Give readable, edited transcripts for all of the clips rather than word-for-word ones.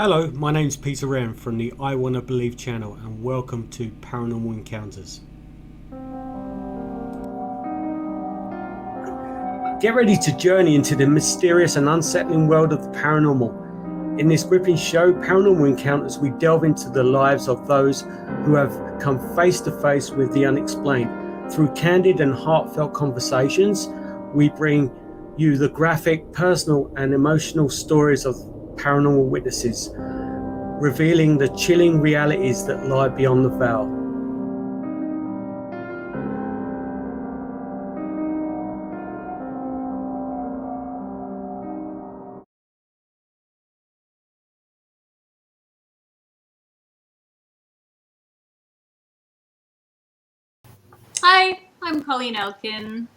Hello, my name's Peter Wren from the I Wanna Believe channel and welcome to Paranormal Encounters. Get ready to journey into the mysterious and unsettling world of the paranormal. In this gripping show, Paranormal Encounters, we delve into the lives of those who have come face to face with the unexplained. Through candid and heartfelt conversations, we bring you the graphic, personal and emotional stories of paranormal witnesses, revealing the chilling realities that lie beyond the veil. Hi, I'm Colleen Elkin.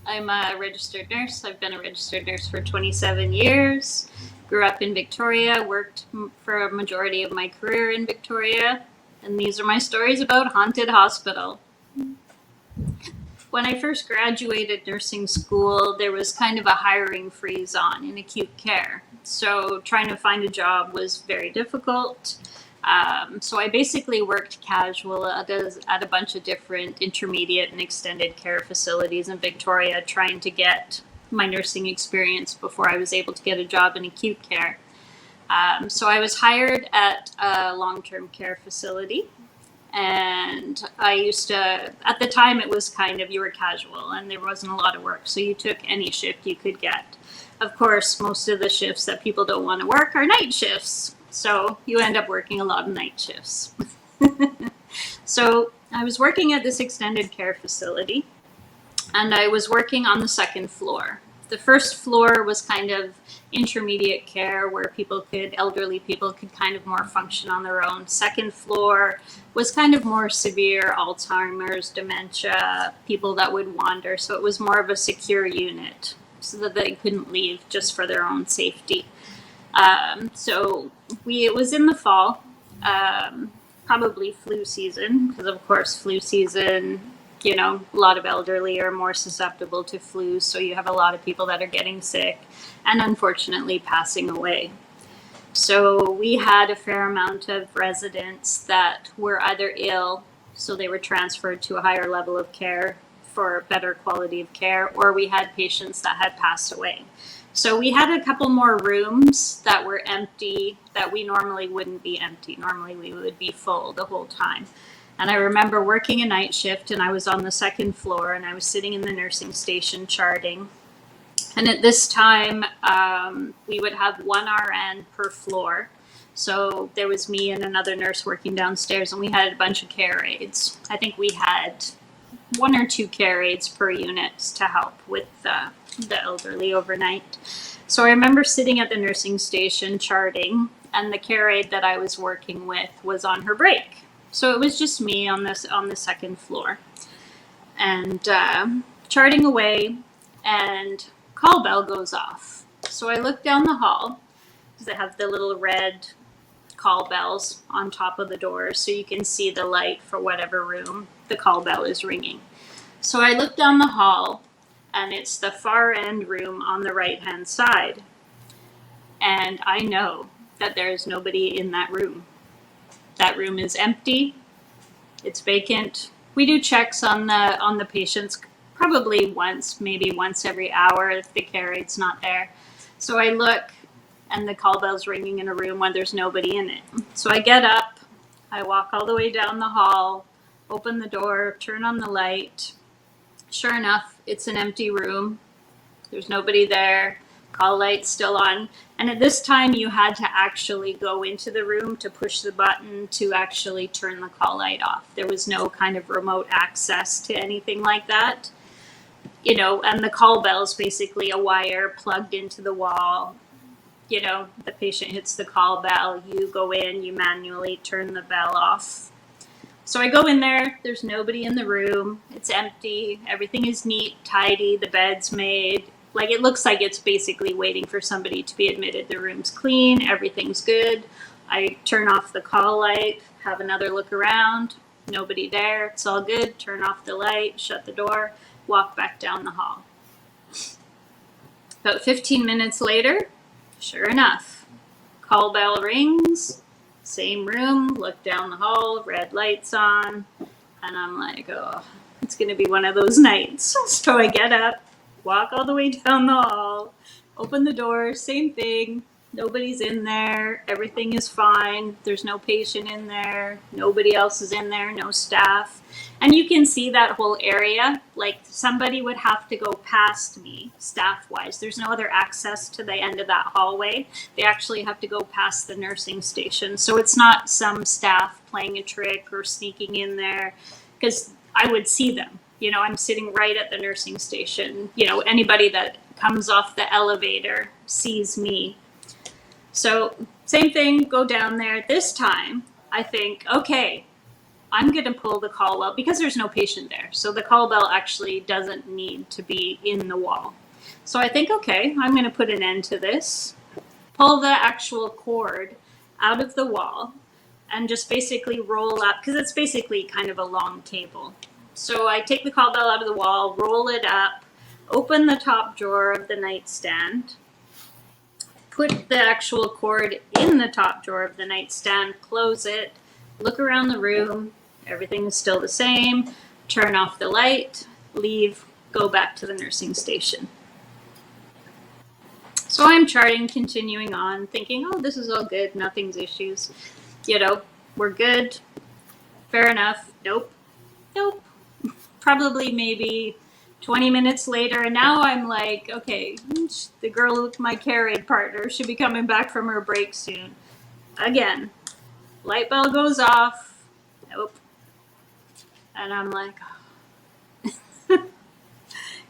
I'm a registered nurse. I've been a registered nurse for 27 years. Grew up in Victoria, worked for a majority of my career in Victoria, and these are my stories about Haunted Hospital. When I first graduated nursing school, there was kind of a hiring freeze on in acute care. So trying to find a job was very difficult. So I basically worked casual at a bunch of different intermediate and extended care facilities in Victoria, trying to get my nursing experience before I was able to get a job in acute care. So I was hired at a long-term care facility. And I used to, at the time, it was kind of, you were casual and there wasn't a lot of work. So you took any shift you could get. Of course, most of the shifts that people don't want to work are night shifts. So you end up working a lot of night shifts. So I was working at this extended care facility and I was working on the second floor. The first floor was kind of intermediate care where elderly people could kind of more function on their own. Second floor was kind of more severe Alzheimer's, dementia, people that would wander. So it was more of a secure unit so that they couldn't leave just for their own safety. It was in the fall, probably flu season, because of course flu season, a lot of elderly are more susceptible to flu, so you have a lot of people that are getting sick and unfortunately passing away. So we had a fair amount of residents that were either ill, so they were transferred to a higher level of care for better quality of care, or we had patients that had passed away. So we had a couple more rooms that were empty that we normally wouldn't be empty. Normally we would be full the whole time. And I remember working a night shift and I was on the second floor and I was sitting in the nursing station charting. And at this time, we would have one RN per floor. So there was me and another nurse working downstairs and we had a bunch of care aides. I think we had one or two care aides per unit to help with the elderly overnight. So I remember sitting at the nursing station charting and the care aide that I was working with was on her break. So it was just me on the second floor and charting away, and call bell goes off. So I look down the hall because they have the little red call bells on top of the doors so you can see the light for whatever room the call bell is ringing. So I look down the hall and it's the far end room on the right hand side. And I know that there is nobody in that room. That room is empty. It's vacant. We do checks on the patients probably maybe once every hour if the care aide's not there. So I look and the call bell's ringing in a room when there's nobody in it. So I get up, I walk all the way down the hall, open the door, turn on the light. Sure enough, it's an empty room. There's nobody there. Call light's still on. And at this time, you had to actually go into the room to push the button to actually turn the call light off. There was no kind of remote access to anything like that. And the call bell is basically a wire plugged into the wall. The patient hits the call bell, you go in, you manually turn the bell off. So I go in there, there's nobody in the room, it's empty, everything is neat, tidy, the bed's made. Like it looks like it's basically waiting for somebody to be admitted. The room's clean, everything's good. I turn off the call light, have another look around, nobody there, it's all good, turn off the light, shut the door, walk back down the hall. About 15 minutes later, sure enough, Call bell rings, same room, look down the hall, red lights on, and I'm like, oh, it's going to be one of those nights. So I get up, walk all the way down the hall, open the door, same thing. Nobody's in there. Everything is fine. There's no patient in there. Nobody else is in there. No staff. And you can see that whole area. Like somebody would have to go past me, staff wise. There's no other access to the end of that hallway. They actually have to go past the nursing station. So it's not some staff playing a trick or sneaking in there, because I would see them. You know, I'm sitting right at the nursing station. You know, anybody that comes off the elevator sees me. So same thing, go down there. This time, I think, okay, I'm going to pull the call bell because there's no patient there. So the call bell actually doesn't need to be in the wall. So I think, okay, I'm going to put an end to this, pull the actual cord out of the wall, and just basically roll up, because it's basically kind of a long table. So I take the call bell out of the wall, roll it up, open the top drawer of the nightstand, put the actual cord in the top drawer of the nightstand, close it, look around the room, everything is still the same, turn off the light, leave, go back to the nursing station. So I'm charting, continuing on, thinking, oh, this is all good, nothing's issues. You know, we're good, fair enough. Nope. Probably maybe 20 minutes later, and now I'm like, okay, the girl with my carried partner should be coming back from her break soon. Again, light bell goes off. Nope. And I'm like, oh.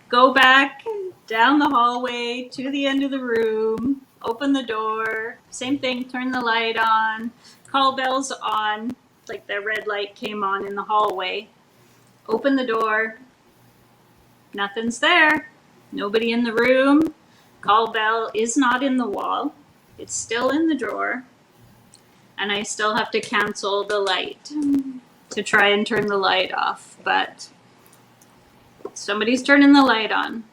Go back down the hallway to the end of the room, open the door, same thing, turn the light on, call bell's on, like the red light came on in the hallway, open the door, nothing's there, nobody in the room, call bell is not in the wall, it's still in the drawer, and I still have to cancel the light to try and turn the light off, but somebody's turning the light on.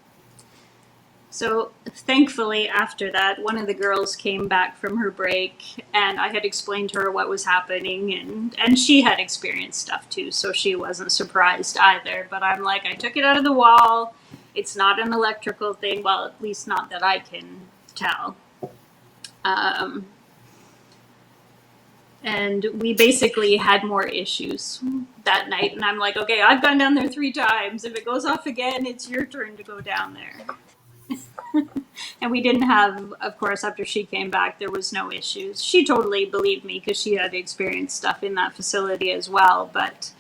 So thankfully after that, one of the girls came back from her break, and I had explained to her what was happening, and she had experienced stuff too, so she wasn't surprised either. But I'm like, I took it out of the wall. It's not an electrical thing. Well, at least not that I can tell. And we basically had more issues that night. And I'm like, okay, I've gone down there 3 times. If it goes off again, it's your turn to go down there. And we didn't have, of course, after she came back, there was no issues. She totally believed me because she had experienced stuff in that facility as well. But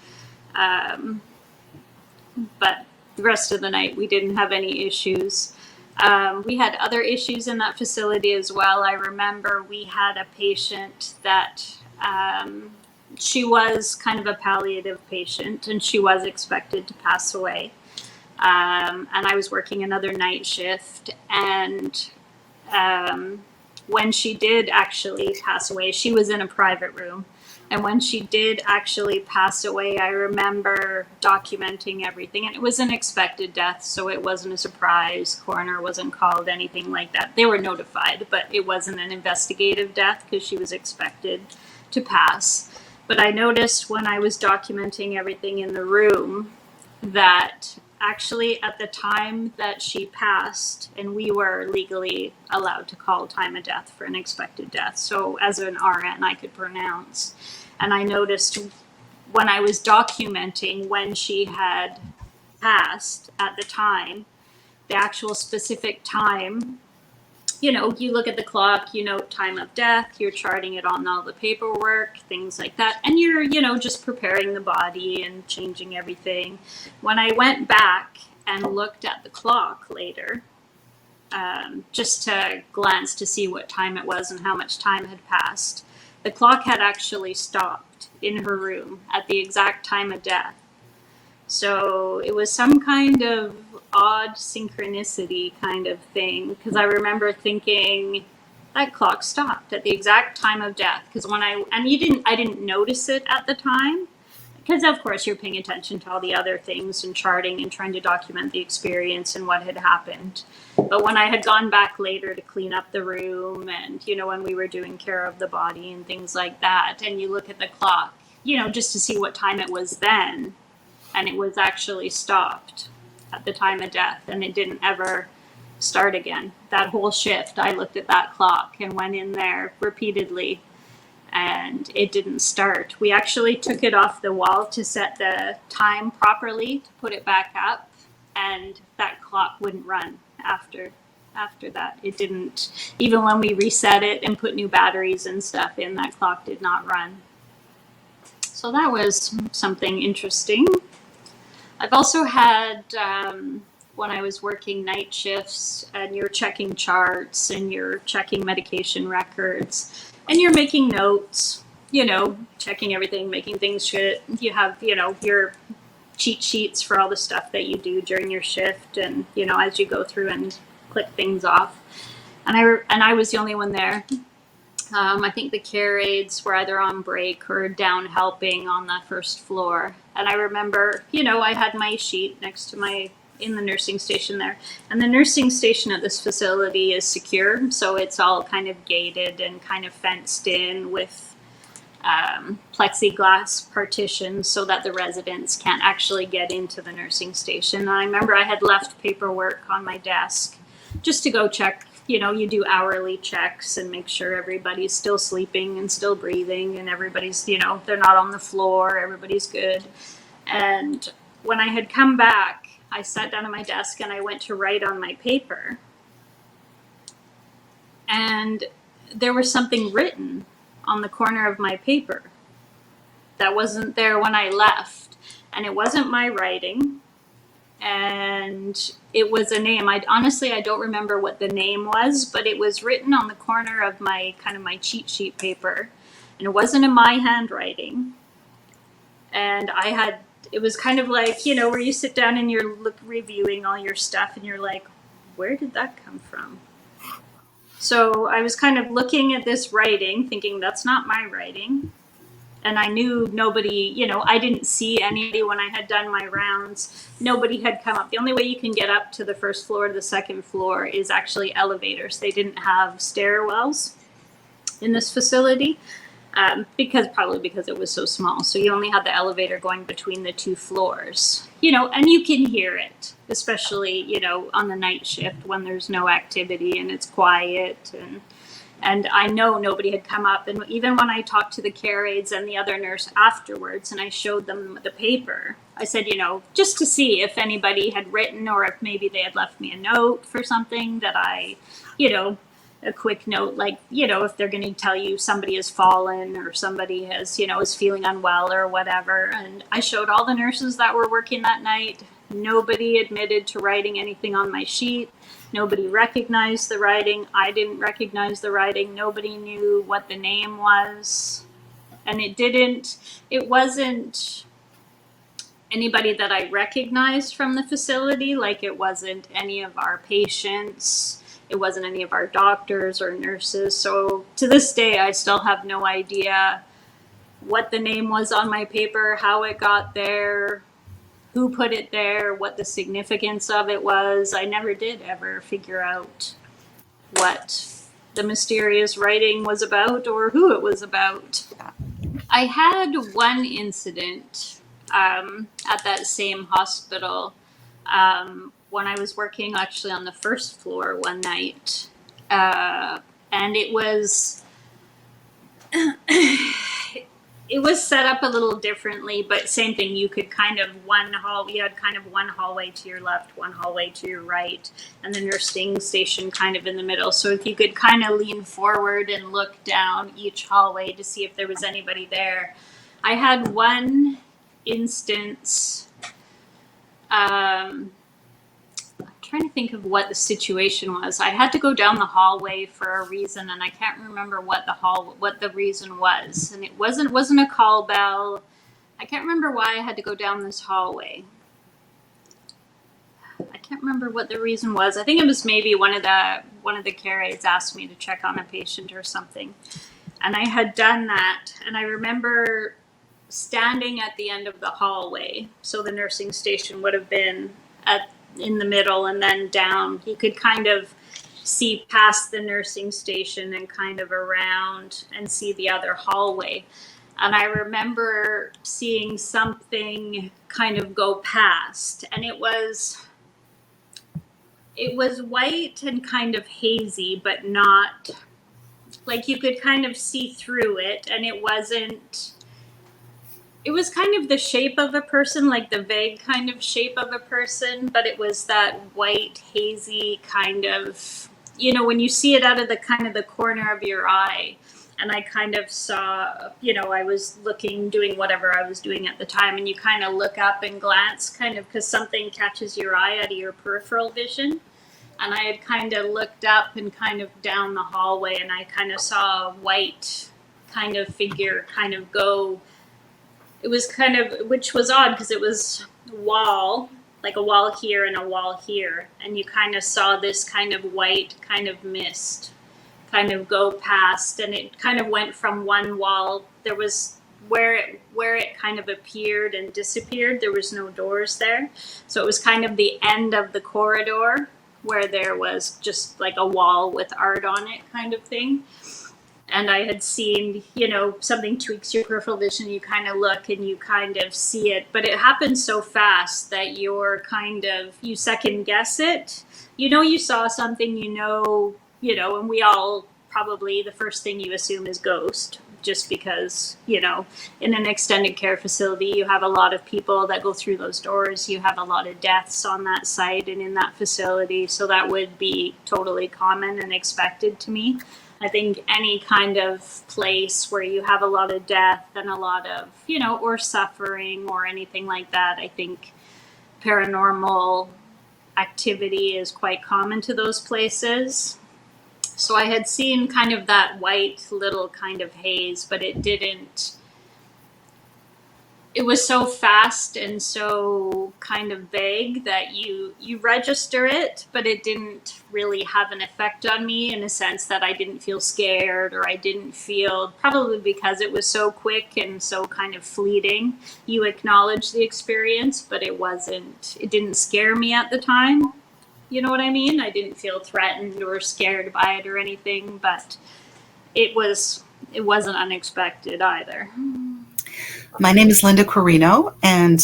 the rest of the night, we didn't have any issues. We had other issues in that facility as well. I remember we had a patient that she was kind of a palliative patient, and she was expected to pass away. And I was working another night shift, and when she did actually pass away, she was in a private room. And when she did actually pass away, I remember documenting everything. And it was an expected death, so it wasn't a surprise. Coroner wasn't called, anything like that. They were notified, but it wasn't an investigative death because she was expected to pass. But I noticed when I was documenting everything in the room that actually at the time that she passed, and we were legally allowed to call time of death for an expected death, so as an RN I could pronounce, and I noticed when I was documenting when she had passed at the time, the actual specific time, you know, you look at the clock, you know, time of death, you're charting it on all the paperwork, things like that. And you're, you know, just preparing the body and changing everything. When I went back and looked at the clock later, just to glance to see what time it was and how much time had passed, the clock had actually stopped in her room at the exact time of death. So it was some kind of odd synchronicity kind of thing, because I remember thinking that clock stopped at the exact time of death, because when I didn't notice it at the time, because of course you're paying attention to all the other things and charting and trying to document the experience and what had happened. But when I had gone back later to clean up the room and, when we were doing care of the body and things like that, and you look at the clock, just to see what time it was then, and it was actually stopped at the time of death, and it didn't ever start again. That whole shift, I looked at that clock and went in there repeatedly, and it didn't start. We actually took it off the wall to set the time properly, to put it back up, and that clock wouldn't run after that. It didn't, even when we reset it and put new batteries and stuff in, that clock did not run. So that was something interesting. I've also had, when I was working night shifts and you're checking charts and you're checking medication records and you're making notes, checking everything, making things good. You have, your cheat sheets for all the stuff that you do during your shift, and, as you go through and click things off. And I was the only one there. I think the care aides were either on break or down helping on the first floor. And I remember, I had my sheet next to in the nursing station there. And the nursing station at this facility is secure. So it's all kind of gated and kind of fenced in with plexiglass partitions so that the residents can't actually get into the nursing station. And I remember I had left paperwork on my desk just to go check. You do hourly checks and make sure everybody's still sleeping and still breathing, and everybody's, they're not on the floor, everybody's good. And when I had come back, I sat down at my desk and I went to write on my paper. And there was something written on the corner of my paper that wasn't there when I left. And it wasn't my writing. And it was a name. I don't remember what the name was, but it was written on the corner of my cheat sheet paper, and it wasn't in my handwriting. And it was kind of like, where you sit down and you're reviewing all your stuff and you're like, where did that come from? So I was kind of looking at this writing thinking that's not my writing. And I knew nobody, I didn't see anybody when I had done my rounds. Nobody had come up. The only way you can get up to the first floor to the second floor is actually elevators. They didn't have stairwells in this facility probably because it was so small. So you only had the elevator going between the two floors, and you can hear it, especially, on the night shift when there's no activity and it's quiet. And I know nobody had come up. And even when I talked to the care aides and the other nurse afterwards, and I showed them the paper, I said, just to see if anybody had written or if maybe they had left me a note for something that I, a quick note, like, if they're going to tell you somebody has fallen or somebody has, is feeling unwell or whatever. And I showed all the nurses that were working that night. Nobody admitted to writing anything on my sheet. Nobody recognized the writing. I didn't recognize the writing. Nobody knew what the name was. And it wasn't anybody that I recognized from the facility. Like, it wasn't any of our patients. It wasn't any of our doctors or nurses. So to this day, I still have no idea what the name was on my paper, how it got there, who put it there, what the significance of it was. I never did ever figure out what the mysterious writing was about or who it was about. I had one incident at that same hospital when I was working actually on the first floor one night. And it was... It was set up a little differently, but same thing. You could you had one hallway to your left, one hallway to your right, and the nursing station kind of in the middle. So if you could kind of lean forward and look down each hallway to see if there was anybody there. I had one instance, I'm trying to think of what the situation was. I had to go down the hallway for a reason, and I can't remember what the reason was. And it wasn't a call bell. I can't remember why I had to go down this hallway. I can't remember what the reason was. I think it was maybe one of the care aides asked me to check on a patient or something. And I had done that, and I remember standing at the end of the hallway. So the nursing station would have been in the middle, and then down. You could kind of see past the nursing station and kind of around and see the other hallway. And I remember seeing something kind of go past, and it was white and kind of hazy, but not like you could kind of see through it. And it was kind of the shape of a person, like the vague kind of shape of a person, but it was that white, hazy kind of, when you see it out of the kind of the corner of your eye. And I kind of saw, I was doing whatever I was doing at the time, and you kind of look up and glance kind of because something catches your eye out of your peripheral vision. And I had kind of looked up and kind of down the hallway, and I kind of saw a white kind of figure kind of go. It was kind of, which was odd because it was a wall, like a wall here and a wall here. And you kind of saw this kind of white kind of mist kind of go past, and it kind of went from one wall. There was where it kind of appeared and disappeared. There was no doors there. So it was kind of the end of the corridor where there was just like a wall with art on it kind of thing. And I had seen, something tweaks your peripheral vision, you kind of look and you kind of see it, but it happens so fast that you second guess it. You saw something, and we all probably, the first thing you assume is ghost, just because, in an extended care facility, you have a lot of people that go through those doors. You have a lot of deaths on that site and in that facility. So that would be totally common and expected to me. I think any kind of place where you have a lot of death and a lot of, or suffering or anything like that, I think paranormal activity is quite common to those places. So I had seen kind of that white little kind of haze, but it was so fast and so kind of vague that you register it, but it didn't really have an effect on me in a sense that I didn't feel scared, or I didn't feel, probably because it was so quick and so kind of fleeting. You acknowledge the experience, but it didn't scare me at the time. You know what I mean? I didn't feel threatened or scared by it or anything, but it wasn't unexpected either. My name is Linda Corino, and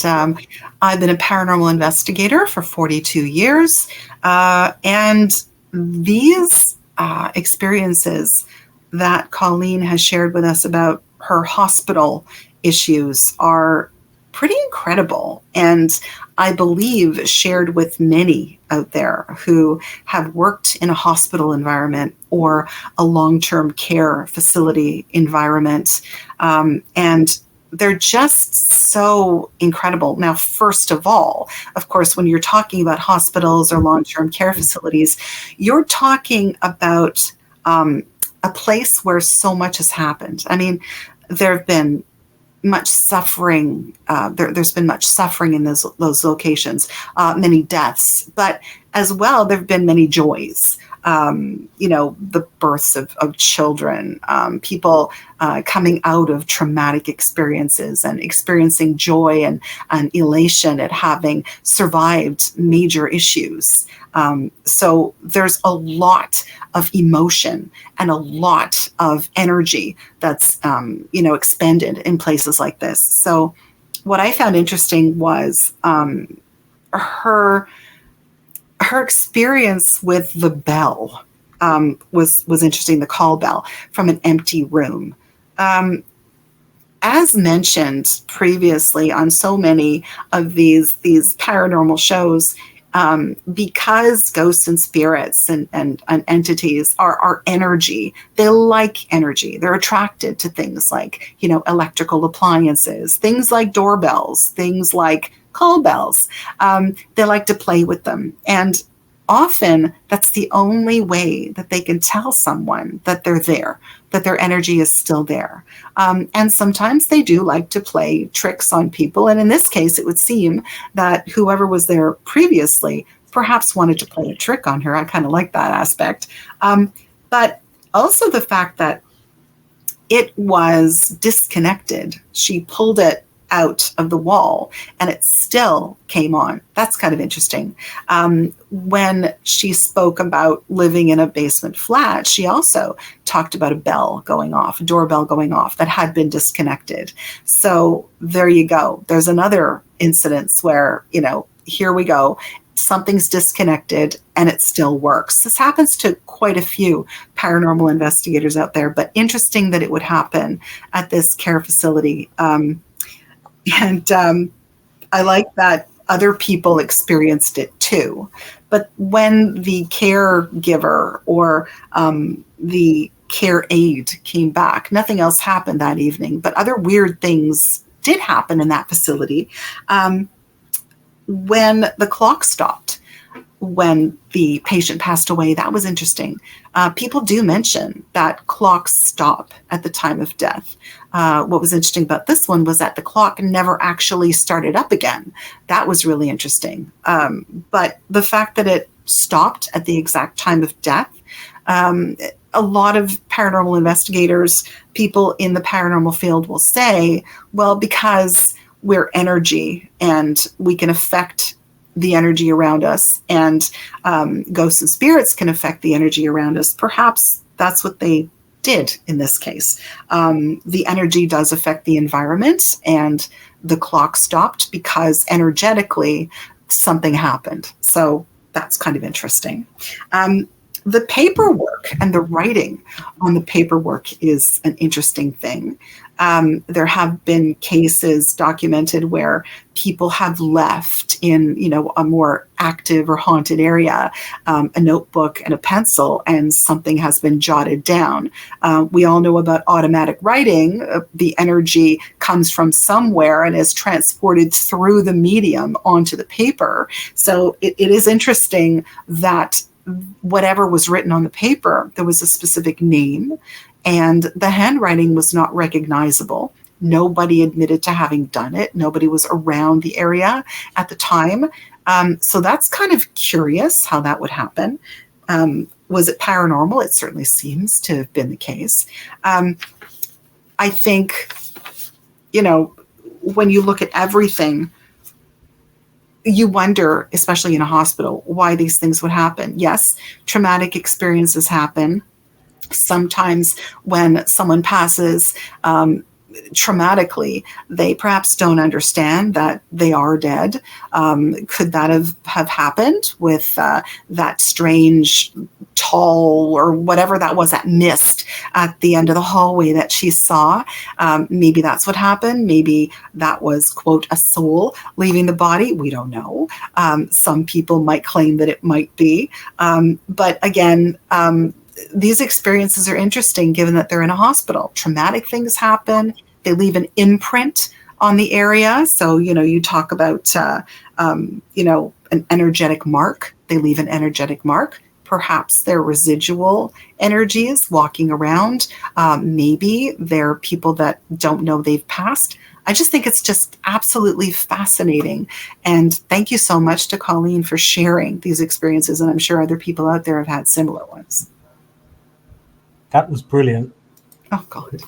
I've been a paranormal investigator for 42 years. And these experiences that Colleen has shared with us about her hospital issues are pretty incredible, and I believe shared with many out there who have worked in a hospital environment or a long-term care facility environment. And they're just so incredible. Now, first of all, of course, when you're talking about hospitals or long-term care facilities, you're talking about a place where so much has happened. I mean, there have been much suffering. There's been much suffering in those locations, many deaths, but as well, there have been many joys. The births of children, people coming out of traumatic experiences and experiencing joy and elation at having survived major issues. So there's a lot of emotion and a lot of energy that's, expended in places like this. So what I found interesting was her experience with the bell was interesting, the call bell from an empty room. As mentioned previously on so many of these paranormal shows, because ghosts and spirits and entities are energy, they like energy. They're attracted to things like, electrical appliances, things like doorbells, things like call bells. They like to play with them. And often that's the only way that they can tell someone that they're there, that their energy is still there. And sometimes they do like to play tricks on people. And in this case, it would seem that whoever was there previously perhaps wanted to play a trick on her. I kind of like that aspect. But also the fact that it was disconnected. She pulled it out of the wall and it still came on. That's kind of interesting. When she spoke about living in a basement flat, she also talked about a bell going off, a doorbell going off that had been disconnected. So there you go. There's another incidence where, here we go. Something's disconnected and it still works. This happens to quite a few paranormal investigators out there, but interesting that it would happen at this care facility. And I like that other people experienced it too. But when the caregiver or the care aide came back, nothing else happened that evening, but other weird things did happen in that facility. When the clock stopped, when the patient passed away, that was interesting. People do mention that clocks stop at the time of death. What was interesting about this one was that the clock never actually started up again. That was really interesting. But the fact that it stopped at the exact time of death, a lot of paranormal investigators, people in the paranormal field will say, well, because we're energy and we can affect the energy around us, and ghosts and spirits can affect the energy around us. Perhaps that's what they did in this case. The energy does affect the environment, and the clock stopped because energetically something happened. So that's kind of interesting. The paperwork and the writing on the paperwork is an interesting thing. There have been cases documented where people have left in, a more active or haunted area, a notebook and a pencil, and something has been jotted down. We all know about automatic writing. The energy comes from somewhere and is transported through the medium onto the paper. So it is interesting that whatever was written on the paper, there was a specific name, and the handwriting was not recognizable. Nobody admitted to having done it. Nobody was around the area at the time. So that's kind of curious how that would happen. Was it paranormal? It certainly seems to have been the case. I think, when you look at everything, you wonder, especially in a hospital, why these things would happen. Yes, traumatic experiences happen. Sometimes when someone passes traumatically, they perhaps don't understand that they are dead. Could that have happened with that strange tall or whatever that was, that mist at the end of the hallway that she saw? Maybe that's what happened. Maybe that was, quote, a soul leaving the body. We don't know. Some people might claim that it might be. But again, these experiences are interesting given that they're in a hospital. Traumatic things happen. They leave an imprint on the area. So, you talk about, an energetic mark. They leave an energetic mark. Perhaps they're residual energies walking around. Maybe they're people that don't know they've passed. I just think it's just absolutely fascinating. And thank you so much to Colleen for sharing these experiences. And I'm sure other people out there have had similar ones. That was brilliant. Oh, God.